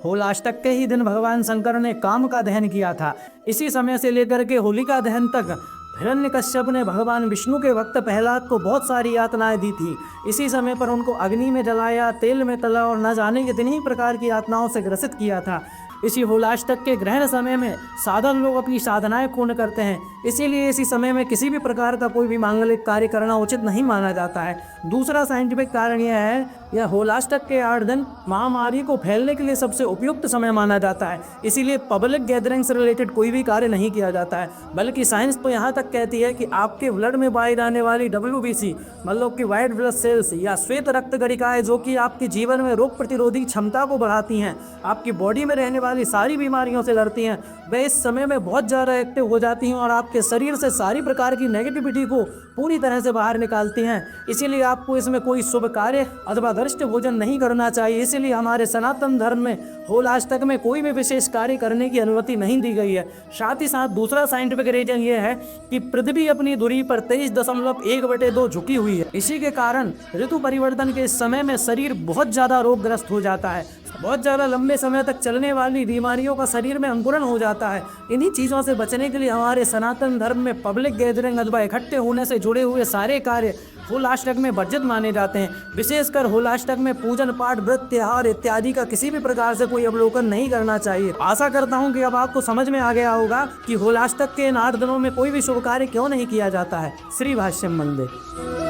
होलाष्टक के ही दिन भगवान शंकर ने काम का दहन किया था। इसी समय से लेकर के होलिका दहन तक हिरण्यकश्यप ने भगवान विष्णु के भक्त प्रहलाद को बहुत सारी यातनाएं दी थी। इसी समय पर उनको अग्नि में जलाया, तेल में तला और न जाने कितनी ही प्रकार की यातनाओं से ग्रसित किया था। इसी होलाष्टक के ग्रहण समय में साधक लोग अपनी साधनाएं पूर्ण करते हैं, इसीलिए इसी समय में किसी भी प्रकार का कोई भी मांगलिक कार्य करना उचित नहीं माना जाता है। दूसरा साइंटिफिक कारण यह है, यह होलाष्टक के 8 दिन महामारी को फैलने के लिए सबसे उपयुक्त समय माना जाता है। इसीलिए पब्लिक गैदरिंग से रिलेटेड कोई भी कार्य नहीं किया जाता है, बल्कि साइंस तो यहाँ तक कहती है कि आपके ब्लड में पाई जाने वाली WBC मतलब कि वाइट ब्लड सेल्स या श्वेत रक्त गणिकाएं, जो कि आपके जीवन में रोग प्रतिरोधी क्षमता को बढ़ाती हैं, आपकी बॉडी में रहने वाली सारी बीमारियों से लड़ती हैं, वे इस समय में बहुत ज़्यादा एक्टिव हो जाती हैं और आपके शरीर से सारी प्रकार की नेगेटिविटी को पूरी तरह से बाहर निकालती हैं। इसीलिए आपको इसमें कोई शुभ कार्य अथवा गरिष्ठ भोजन नहीं करना चाहिए। इसीलिए हमारे सनातन धर्म में होलाष्टक में कोई भी विशेष कार्य करने की अनुमति नहीं दी गई है। साथ ही साथ दूसरा साइंटिफिक रीजन ये है कि पृथ्वी अपनी दूरी पर 23.1/2 झुकी हुई है। इसी के कारण ऋतु परिवर्तन के समय में शरीर बहुत ज़्यादा रोगग्रस्त हो जाता है। बहुत ज़्यादा लंबे समय तक चलने वाली बीमारियों का शरीर में अंकुरण हो जाता है। इन्हीं चीज़ों से बचने के लिए हमारे सनातन धर्म में पब्लिक गैदरिंग अथवा इकट्ठे होने से जुड़े हुए सारे कार्य होलाष्टक में वर्जित माने जाते हैं। विशेषकर होलाष्टक में पूजन पाठ, व्रत, त्योहार इत्यादि का किसी भी प्रकार से कोई अवलोकन नहीं करना चाहिए। आशा करता हूँ कि अब आपको समझ में आ गया होगा कि होलाष्टक के इन 8 दिनों में कोई भी शुभ कार्य क्यों नहीं किया जाता है। श्री भाष्यम वंदे।